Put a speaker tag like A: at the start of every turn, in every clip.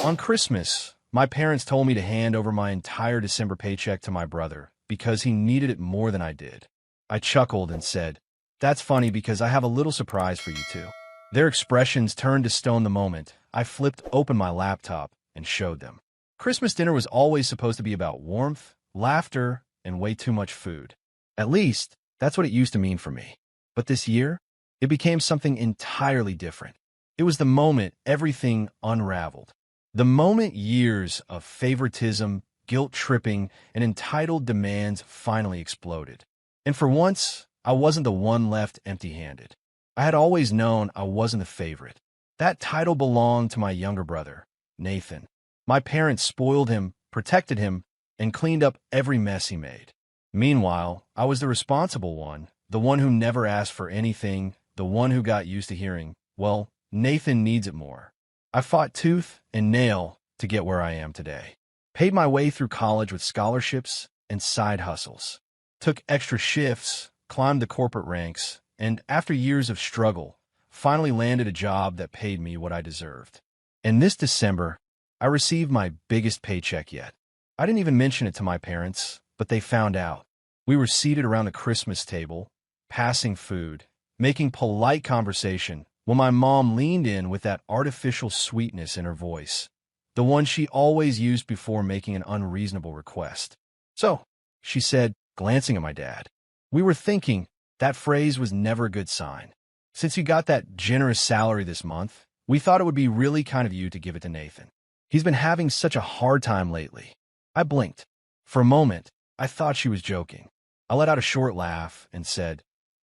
A: On Christmas, my parents told me to hand over my entire December paycheck to my brother because he needed it more than I did. I chuckled and said, "That's funny because I have a little surprise for you too." Their expressions turned to stone the moment I flipped open my laptop and showed them. Christmas dinner was always supposed to be about warmth, laughter, and way too much food. At least, that's what it used to mean for me. But this year, it became something entirely different. It was the moment everything unraveled. The moment years of favoritism, guilt-tripping, and entitled demands finally exploded. And for once, I wasn't the one left empty-handed. I had always known I wasn't the favorite. That title belonged to my younger brother, Nathan. My parents spoiled him, protected him, and cleaned up every mess he made. Meanwhile, I was the responsible one, the one who never asked for anything, the one who got used to hearing, "Well, Nathan needs it more." I fought tooth and nail to get where I am today. Paid my way through college with scholarships and side hustles. Took extra shifts, climbed the corporate ranks, and after years of struggle, finally landed a job that paid me what I deserved. And this December, I received my biggest paycheck yet. I didn't even mention it to my parents, but they found out. We were seated around the Christmas table, passing food, making polite conversation, when my mom leaned in with that artificial sweetness in her voice, the one she always used before making an unreasonable request. "So," she said, glancing at my dad. "We were thinking that phrase was never a good sign. Since you got that generous salary this month, we thought it would be really kind of you to give it to Nathan. He's been having such a hard time lately." I blinked. For a moment, I thought she was joking. I let out a short laugh and said,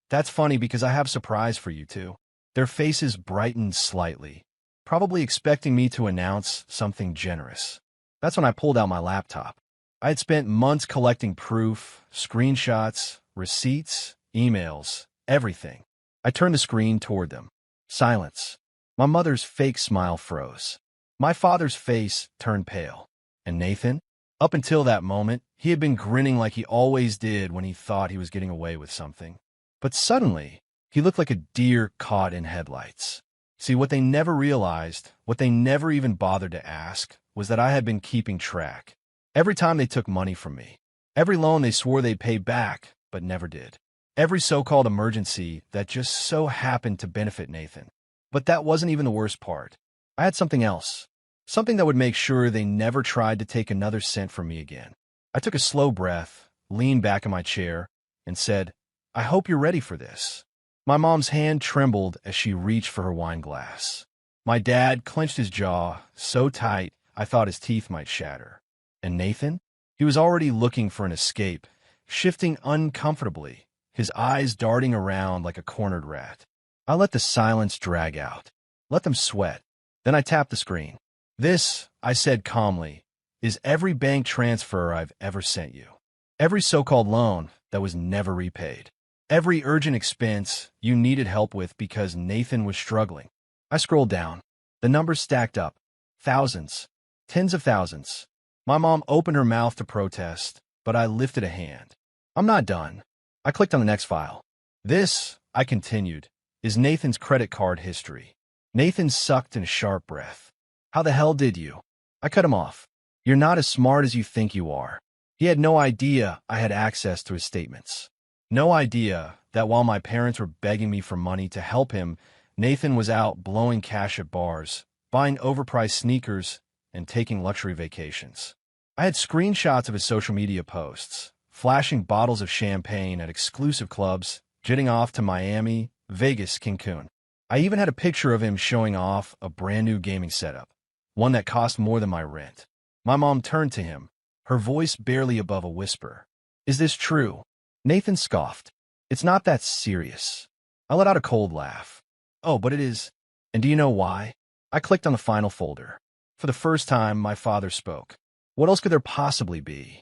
A: "That's funny because I have a surprise for you too." Their faces brightened slightly, probably expecting me to announce something generous. That's when I pulled out my laptop. I had spent months collecting proof, screenshots, receipts, emails, everything. I turned the screen toward them. Silence. My mother's fake smile froze. My father's face turned pale. And Nathan? Up until that moment, he had been grinning like he always did when he thought he was getting away with something. But suddenly, he looked like a deer caught in headlights. See, what they never realized, what they never even bothered to ask, was that I had been keeping track. Every time they took money from me, every loan they swore they'd pay back, but never did. Every so-called emergency that just so happened to benefit Nathan. But that wasn't even the worst part. I had something else. Something that would make sure they never tried to take another cent from me again. I took a slow breath, leaned back in my chair, and said, "I hope you're ready for this." My mom's hand trembled as she reached for her wine glass. My dad clenched his jaw so tight I thought his teeth might shatter. And Nathan? He was already looking for an escape, shifting uncomfortably, his eyes darting around like a cornered rat. I let the silence drag out. Let them sweat. Then I tapped the screen. "This," I said calmly, "is every bank transfer I've ever sent you. Every so-called loan that was never repaid. Every urgent expense you needed help with because Nathan was struggling." I scrolled down. The numbers stacked up. Thousands. Tens of thousands. My mom opened her mouth to protest, but I lifted a hand. "I'm not done." I clicked on the next file. "This," I continued, "is Nathan's credit card history." Nathan sucked in a sharp breath. "How the hell did you?" I cut him off. "You're not as smart as you think you are." He had no idea I had access to his statements. No idea that while my parents were begging me for money to help him, Nathan was out blowing cash at bars, buying overpriced sneakers, and taking luxury vacations. I had screenshots of his social media posts, flashing bottles of champagne at exclusive clubs, jetting off to Miami, Vegas, Cancun. I even had a picture of him showing off a brand new gaming setup, one that cost more than my rent. My mom turned to him, her voice barely above a whisper. "Is this true?" Nathan scoffed. "It's not that serious." I let out a cold laugh. "Oh, but it is. And do you know why?" I clicked on the final folder. For the first time, my father spoke. What else could there possibly be?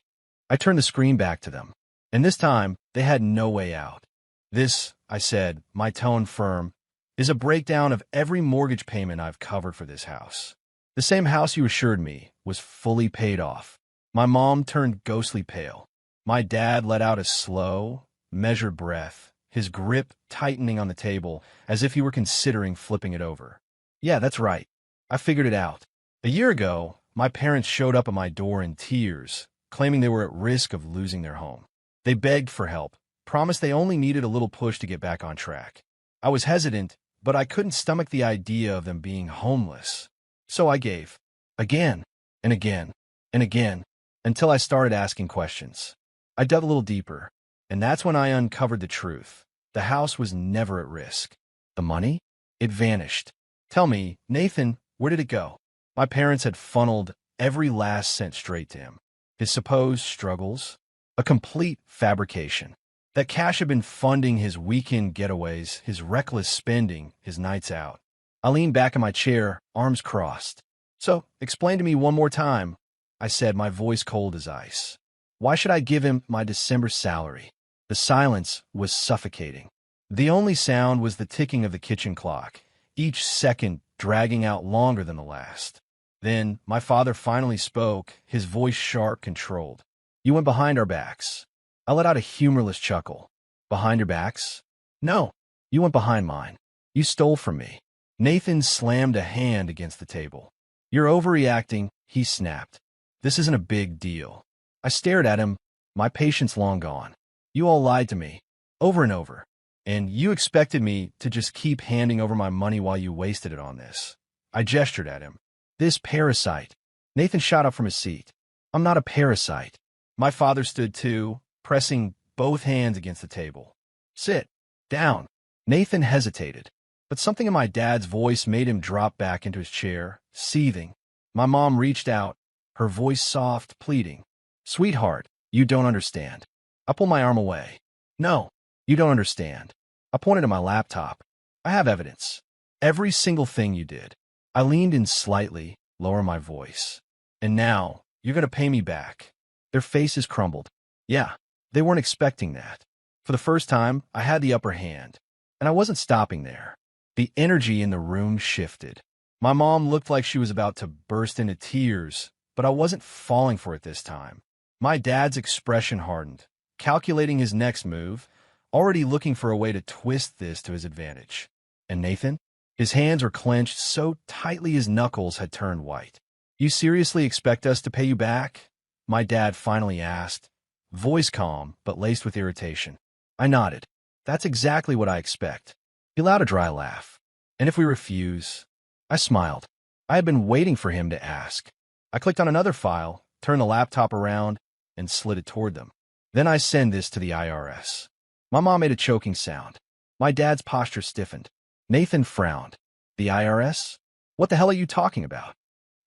A: I turned the screen back to them, and this time, they had no way out. "This," I said, my tone firm, "is a breakdown of every mortgage payment I've covered for this house. The same house you assured me was fully paid off." My mom turned ghostly pale. My dad let out a slow, measured breath, his grip tightening on the table as if he were considering flipping it over. "Yeah, that's right. I figured it out. A year ago, my parents showed up at my door in tears, claiming they were at risk of losing their home. They begged for help, promised they only needed a little push to get back on track. I was hesitant, but I couldn't stomach the idea of them being homeless. So I gave. Again, and again, and again, until I started asking questions. I dug a little deeper, and that's when I uncovered the truth. The house was never at risk. The money? It vanished. Tell me, Nathan, where did it go? My parents had funneled every last cent straight to him. His supposed struggles? A complete fabrication. That cash had been funding his weekend getaways, his reckless spending, his nights out. I leaned back in my chair, arms crossed. So, explain to me one more time, I said, my voice cold as ice. Why should I give him my December salary? The silence was suffocating. The only sound was the ticking of the kitchen clock, each second dragging out longer than the last. Then, my father finally spoke, his voice sharp, controlled. You went behind our backs. I let out a humorless chuckle. Behind your backs? No, you went behind mine. You stole from me. Nathan slammed a hand against the table. You're overreacting, he snapped. This isn't a big deal. I stared at him, my patience long gone. You all lied to me, over and over. And you expected me to just keep handing over my money while you wasted it on this. I gestured at him. This parasite. Nathan shot up from his seat. I'm not a parasite. My father stood too, pressing both hands against the table. Sit. Down. Nathan hesitated, but something in my dad's voice made him drop back into his chair, seething. My mom reached out, her voice soft, pleading. Sweetheart, you don't understand. I pulled my arm away. No, you don't understand. I pointed at my laptop. I have evidence. Every single thing you did. I leaned in slightly, lower my voice. And now, you're going to pay me back. Their faces crumbled. Yeah, they weren't expecting that. For the first time, I had the upper hand. And I wasn't stopping there. The energy in the room shifted. My mom looked like she was about to burst into tears, but I wasn't falling for it this time. My dad's expression hardened, calculating his next move, already looking for a way to twist this to his advantage. And Nathan? His hands were clenched so tightly his knuckles had turned white. You seriously expect us to pay you back? My dad finally asked, voice calm but laced with irritation. I nodded. That's exactly what I expect. He allowed a dry laugh. And if we refuse? I smiled. I had been waiting for him to ask. I clicked on another file, turned the laptop around, and slid it toward them. Then I send this to the IRS. My mom made a choking sound. My dad's posture stiffened. Nathan frowned. The IRS? What the hell are you talking about?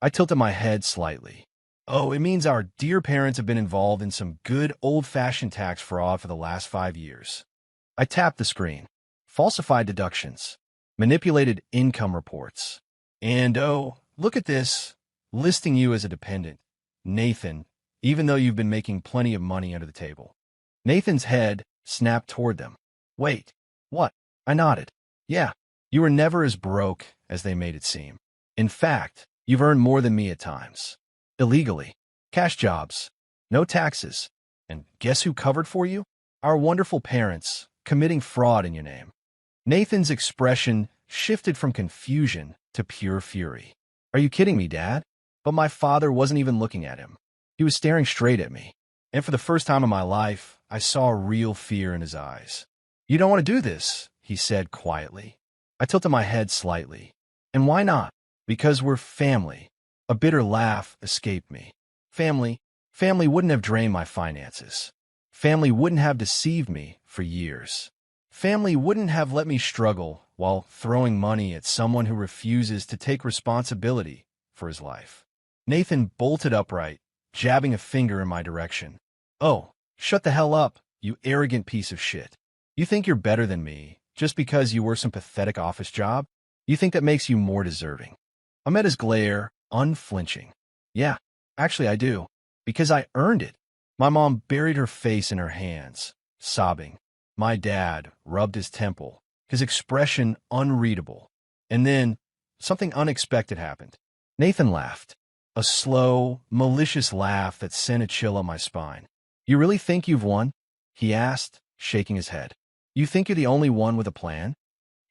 A: I tilted my head slightly. Oh, it means our dear parents have been involved in some good old-fashioned tax fraud for the last 5 years. I tapped the screen. Falsified deductions. Manipulated income reports. And oh, look at this. Listing you as a dependent. Nathan, even though you've been making plenty of money under the table. Nathan's head snapped toward them. Wait, what? I nodded. Yeah, you were never as broke as they made it seem. In fact, you've earned more than me at times. Illegally. Cash jobs. No taxes. And guess who covered for you? Our wonderful parents, committing fraud in your name. Nathan's expression shifted from confusion to pure fury. Are you kidding me, Dad? But my father wasn't even looking at him. He was staring straight at me. And for the first time in my life, I saw real fear in his eyes. You don't want to do this, he said quietly. I tilted my head slightly. And why not? Because we're family. A bitter laugh escaped me. Family wouldn't have drained my finances. Family wouldn't have deceived me for years. Family wouldn't have let me struggle while throwing money at someone who refuses to take responsibility for his life. Nathan bolted upright, jabbing a finger in my direction. Oh, shut the hell up, you arrogant piece of shit. You think you're better than me just because you work some pathetic office job? You think that makes you more deserving? I met his glare, unflinching. Yeah, actually I do, because I earned it. My mom buried her face in her hands, sobbing. My dad rubbed his temple, his expression unreadable. And then, something unexpected happened. Nathan laughed. A slow, malicious laugh that sent a chill up my spine. You really think you've won? He asked, shaking his head. You think you're the only one with a plan?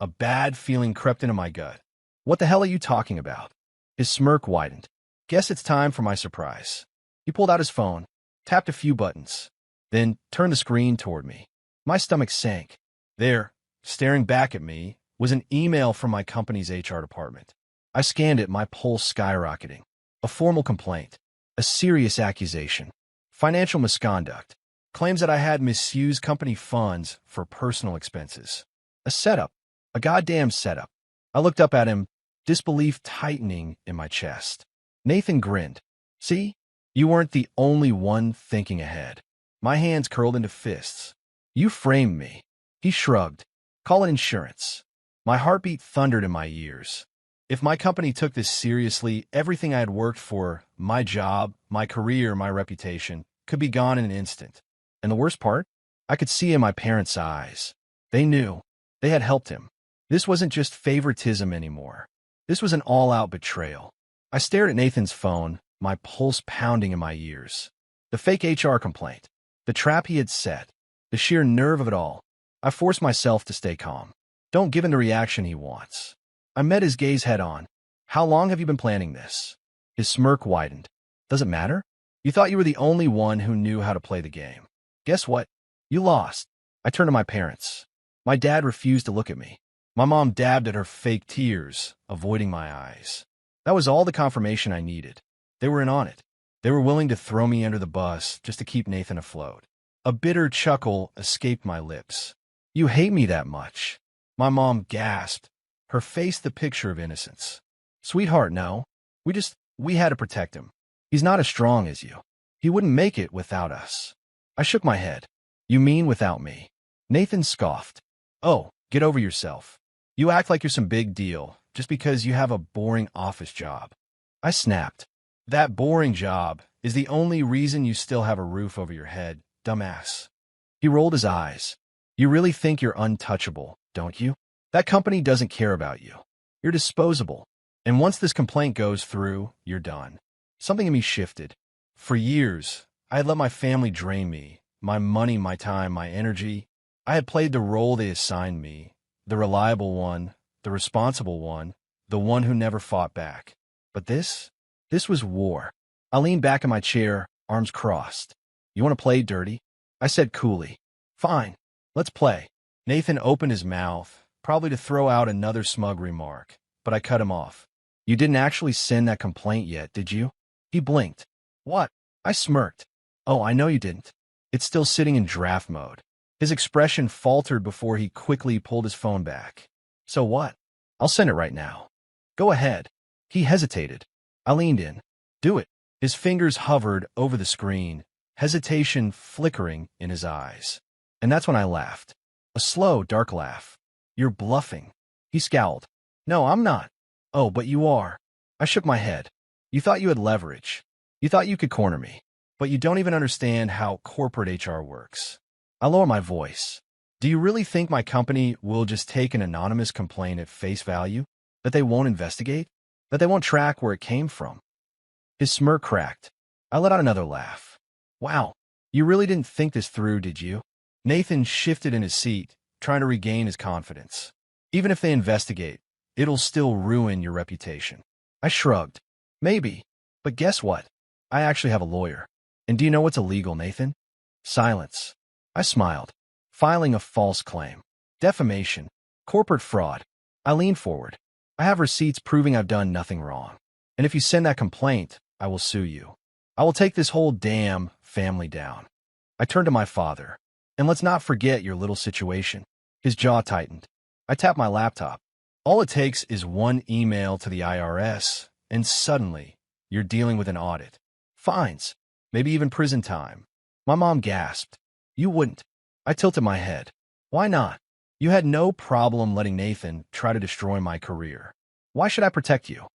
A: A bad feeling crept into my gut. What the hell are you talking about? His smirk widened. Guess it's time for my surprise. He pulled out his phone, tapped a few buttons, then turned the screen toward me. My stomach sank. There, staring back at me, was an email from my company's HR department. I scanned it, my pulse skyrocketing. A formal complaint. A serious accusation. Financial misconduct. Claims that I had misused company funds for personal expenses. A setup. A goddamn setup. I looked up at him, disbelief tightening in my chest. Nathan grinned. See? You weren't the only one thinking ahead. My hands curled into fists. You framed me. He shrugged. Call it insurance. My heartbeat thundered in my ears. If my company took this seriously, everything I had worked for, my job, my career, my reputation, could be gone in an instant. And the worst part? I could see in my parents' eyes. They knew. They had helped him. This wasn't just favoritism anymore. This was an all-out betrayal. I stared at Nathan's phone, my pulse pounding in my ears. The fake HR complaint. The trap he had set. The sheer nerve of it all. I forced myself to stay calm. Don't give him the reaction he wants. I met his gaze head-on. How long have you been planning this? His smirk widened. Does it matter? You thought you were the only one who knew how to play the game. Guess what? You lost. I turned to my parents. My dad refused to look at me. My mom dabbed at her fake tears, avoiding my eyes. That was all the confirmation I needed. They were in on it. They were willing to throw me under the bus just to keep Nathan afloat. A bitter chuckle escaped my lips. You hate me that much? My mom gasped, her face the picture of innocence. Sweetheart, no. We had to protect him. He's not as strong as you. He wouldn't make it without us. I shook my head. You mean without me? Nathan scoffed. Oh, get over yourself. You act like you're some big deal just because you have a boring office job. I snapped. That boring job is the only reason you still have a roof over your head, dumbass. He rolled his eyes. You really think you're untouchable, don't you? That company doesn't care about you. You're disposable. And once this complaint goes through, you're done. Something in me shifted. For years, I had let my family drain me, my money, my time, my energy. I had played the role they assigned me, the reliable one, the responsible one, the one who never fought back. But this was war. I leaned back in my chair, arms crossed. You want to play dirty? I said coolly. Fine, let's play. Nathan opened his mouth, probably to throw out another smug remark, but I cut him off. You didn't actually send that complaint yet, did you? He blinked. What? I smirked. Oh, I know you didn't. It's still sitting in draft mode. His expression faltered before he quickly pulled his phone back. So what? I'll send it right now. Go ahead. He hesitated. I leaned in. Do it. His fingers hovered over the screen, hesitation flickering in his eyes. And that's when I laughed. A slow, dark laugh. You're bluffing. He scowled. No, I'm not. Oh, but you are. I shook my head. You thought you had leverage. You thought you could corner me. But you don't even understand how corporate HR works. I lower my voice. Do you really think my company will just take an anonymous complaint at face value? That they won't investigate? That they won't track where it came from? His smirk cracked. I let out another laugh. Wow, you really didn't think this through, did you? Nathan shifted in his seat, trying to regain his confidence. Even if they investigate, it'll still ruin your reputation. I shrugged. Maybe. But guess what? I actually have a lawyer. And do you know what's illegal, Nathan? Silence. I smiled. Filing a false claim. Defamation. Corporate fraud. I leaned forward. I have receipts proving I've done nothing wrong. And if you send that complaint, I will sue you. I will take this whole damn family down. I turned to my father. And let's not forget your little situation. His jaw tightened. I tapped my laptop. All it takes is one email to the IRS, and suddenly, you're dealing with an audit. Fines. Maybe even prison time. My mom gasped. You wouldn't. I tilted my head. Why not? You had no problem letting Nathan try to destroy my career. Why should I protect you?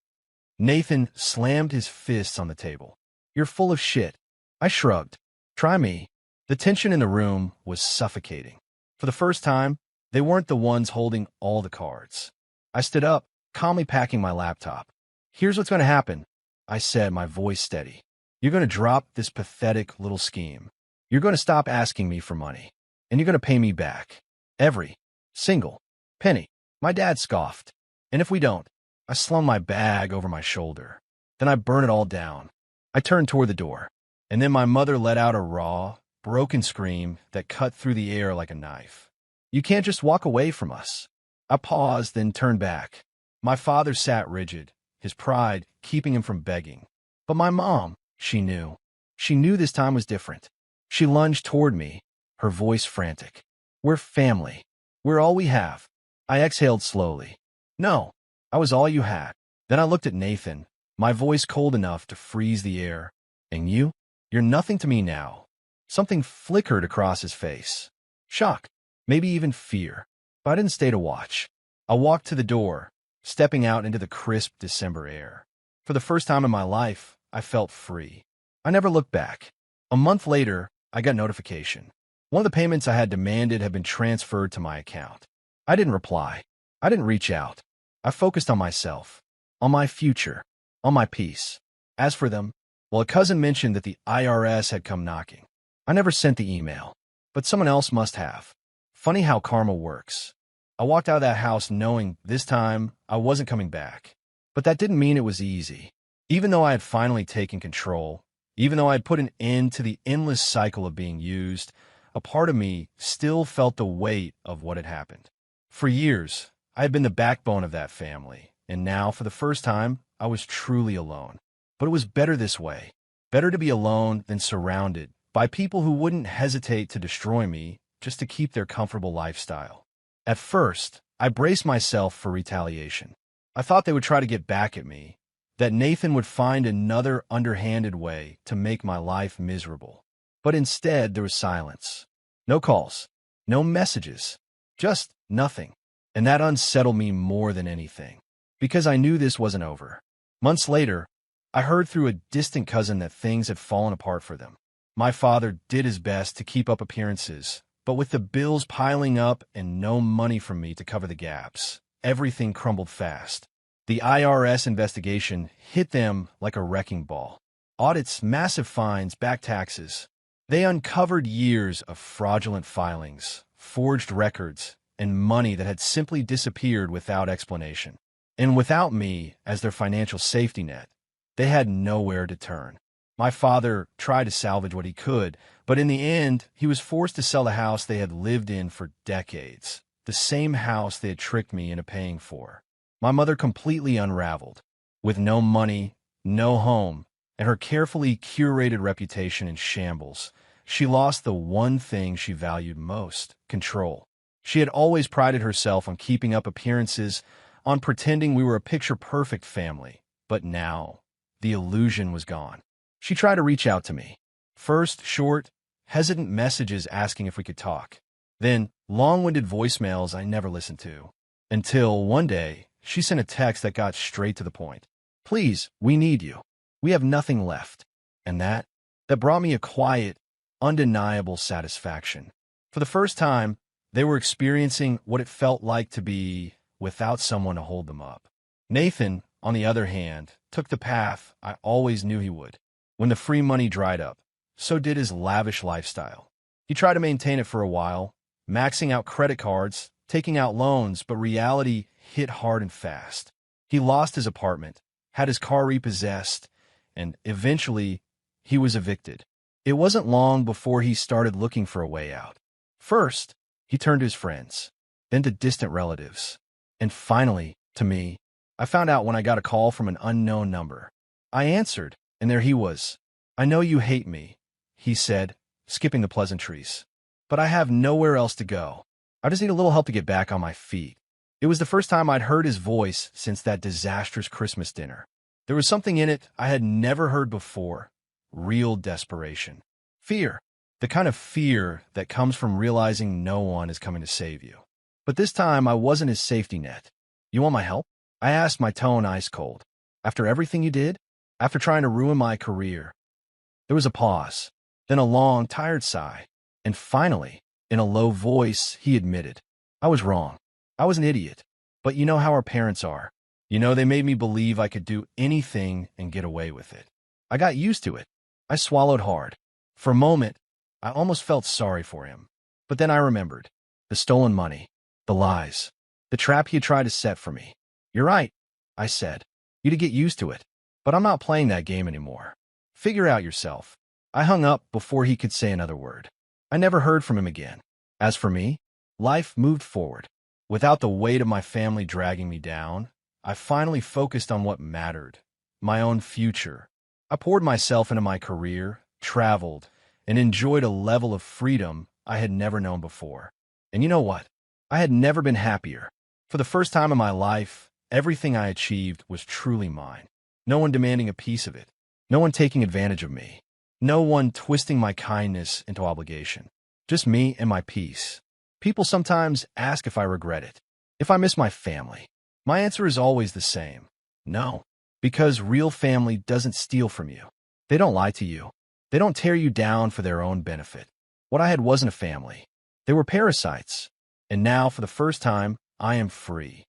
A: Nathan slammed his fists on the table. You're full of shit. I shrugged. Try me. The tension in the room was suffocating. For the first time, they weren't the ones holding all the cards. I stood up, calmly packing my laptop. Here's what's going to happen, I said, my voice steady. You're going to drop this pathetic little scheme. You're going to stop asking me for money. And you're going to pay me back. Every single penny. My dad scoffed. And if we don't, I slung my bag over my shoulder. Then I burn it all down. I turned toward the door, and then my mother let out a raw, broken scream that cut through the air like a knife. You can't just walk away from us. I paused, then turned back. My father sat rigid, his pride keeping him from begging. But my mom, she knew. She knew this time was different. She lunged toward me, her voice frantic. We're family. We're all we have. I exhaled slowly. No, I was all you had. Then I looked at Nathan, my voice cold enough to freeze the air. And you? You're nothing to me now. Something flickered across his face. Shock, maybe even fear. But I didn't stay to watch. I walked to the door, stepping out into the crisp December air. For the first time in my life, I felt free. I never looked back. A month later, I got notification. One of the payments I had demanded had been transferred to my account. I didn't reply. I didn't reach out. I focused on myself, on my future, on my peace. As for them, well, a cousin mentioned that the IRS had come knocking. I never sent the email, but someone else must have. Funny how karma works. I walked out of that house knowing this time I wasn't coming back. But that didn't mean it was easy. Even though I had finally taken control, even though I had put an end to the endless cycle of being used, a part of me still felt the weight of what had happened. For years, I had been the backbone of that family, and now, for the first time, I was truly alone. But it was better this way. Better to be alone than surrounded by people who wouldn't hesitate to destroy me just to keep their comfortable lifestyle. At first, I braced myself for retaliation. I thought they would try to get back at me, that Nathan would find another underhanded way to make my life miserable. But instead, there was silence. No calls, no messages, just nothing. And that unsettled me more than anything, because I knew this wasn't over. Months later, I heard through a distant cousin that things had fallen apart for them. My father did his best to keep up appearances, but with the bills piling up and no money from me to cover the gaps, everything crumbled fast. The IRS investigation hit them like a wrecking ball. Audits, massive fines, back taxes. They uncovered years of fraudulent filings, forged records, and money that had simply disappeared without explanation. And without me as their financial safety net, they had nowhere to turn. My father tried to salvage what he could, but in the end, he was forced to sell the house they had lived in for decades, the same house they had tricked me into paying for. My mother completely unraveled, with no money, no home, and her carefully curated reputation in shambles. She lost the one thing she valued most: control. She had always prided herself on keeping up appearances, on pretending we were a picture-perfect family. But now, the illusion was gone. She tried to reach out to me. First, short, hesitant messages asking if we could talk. Then, long-winded voicemails I never listened to. Until one day, she sent a text that got straight to the point. Please, we need you. We have nothing left. And that brought me a quiet, undeniable satisfaction. For the first time, they were experiencing what it felt like to be without someone to hold them up. Nathan, on the other hand, took the path I always knew he would. When the free money dried up, so did his lavish lifestyle. He tried to maintain it for a while, maxing out credit cards, taking out loans, but reality hit hard and fast. He lost his apartment, had his car repossessed, and eventually, he was evicted. It wasn't long before he started looking for a way out. First, he turned to his friends, then to distant relatives, and finally, to me. I found out when I got a call from an unknown number. I answered, and there he was. I know you hate me, he said, skipping the pleasantries. But I have nowhere else to go. I just need a little help to get back on my feet. It was the first time I'd heard his voice since that disastrous Christmas dinner. There was something in it I had never heard before. Real desperation. Fear. The kind of fear that comes from realizing no one is coming to save you. But this time, I wasn't his safety net. You want my help? I asked, my tone ice cold. After everything you did? After trying to ruin my career? There was a pause, then a long, tired sigh. And finally, in a low voice, he admitted, I was wrong. I was an idiot. But you know how our parents are. You know, they made me believe I could do anything and get away with it. I got used to it. I swallowed hard. For a moment, I almost felt sorry for him. But then I remembered. The stolen money. The lies. The trap he had tried to set for me. You're right, I said. You'd get used to it. But I'm not playing that game anymore. Figure out yourself. I hung up before he could say another word. I never heard from him again. As for me, life moved forward. Without the weight of my family dragging me down, I finally focused on what mattered, my own future. I poured myself into my career, traveled, and enjoyed a level of freedom I had never known before. And you know what? I had never been happier. For the first time in my life, everything I achieved was truly mine. No one demanding a piece of it. No one taking advantage of me. No one twisting my kindness into obligation. Just me and my peace. People sometimes ask if I regret it, if I miss my family. My answer is always the same. No, because real family doesn't steal from you. They don't lie to you. They don't tear you down for their own benefit. What I had wasn't a family. They were parasites. And now, for the first time, I am free.